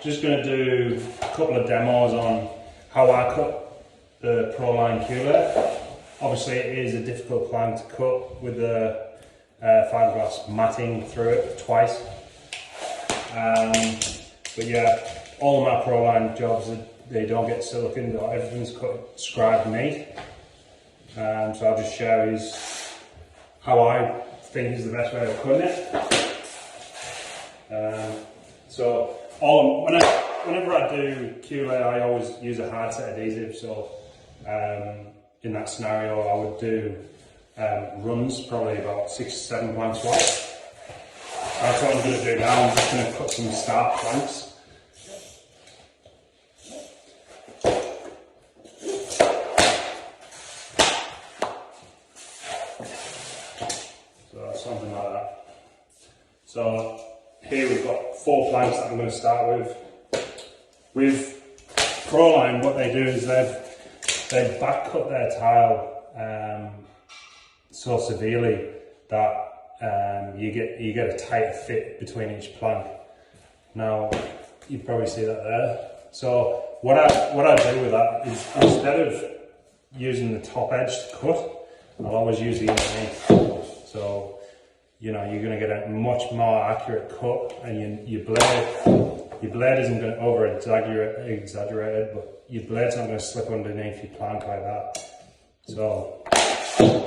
Just going to do a couple of demos on how I cut the Proline Q-Layer. Obviously it is a difficult plank to cut with the fiberglass matting through it twice. But yeah, all of my Proline jobs, they don't get silicon, everything's cut scribed neat. So I'll just show you how I think is the best way of cutting it. So whenever I do Q-Layer, I always use a hard set adhesive. So in that scenario, I would do runs, probably about 6 to 7 planks wide. That's what I'm going to do now. I'm just going to cut some start planks. So something like that. So here we've got 4 planks that I'm going to start with. With Proline, what they do is they've back cut their tile so severely that you get a tight fit between each plank. Now you probably see that there. So what I do with that is, instead of using the top edge to cut, I'll always use the underneath. So you know you're going to get a much more accurate cut, and your blade isn't going to over exaggerate it, but your blade's not going to slip underneath your plank like that. So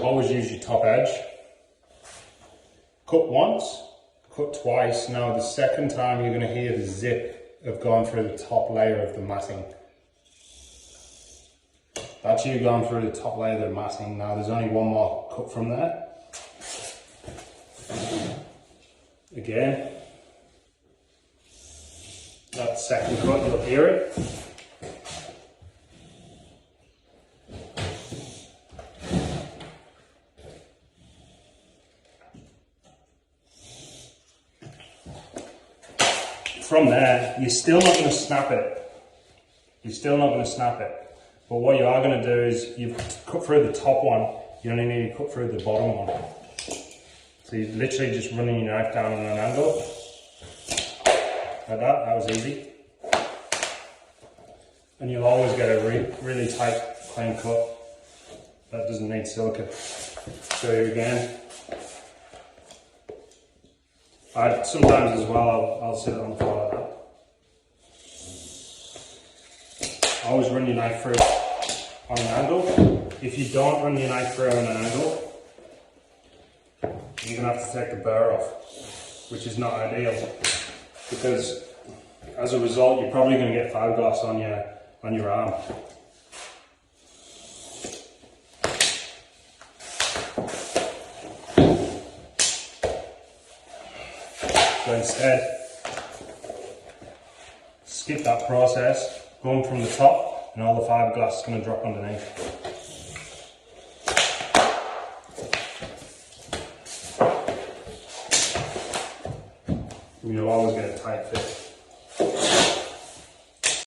always use your top edge. Cut once, cut twice. Now the second time you're going to hear the zip of going through the top layer of the matting. That's you going through the top layer of the matting. Now there's only one more cut from there. Again, that second cut, you'll hear it. From there, you're still not going to snap it. You're still not going to snap it. But what you are going to do is you've cut through the top one, you only need to cut through the bottom one. So you're literally just running your knife down on an angle. Like that, that was easy. And you'll always get a really tight, clean cut that doesn't need silicone. Show you again. Sometimes as well, I'll sit on the floor like that. Always run your knife through on an angle. If you don't run your knife through on an angle, you're going to have to take the burr off, which is not ideal, because as a result you're probably going to get fiberglass on your arm. So instead, skip that process, going from the top, and all the fiberglass is going to drop underneath. You'll always get a tight fit.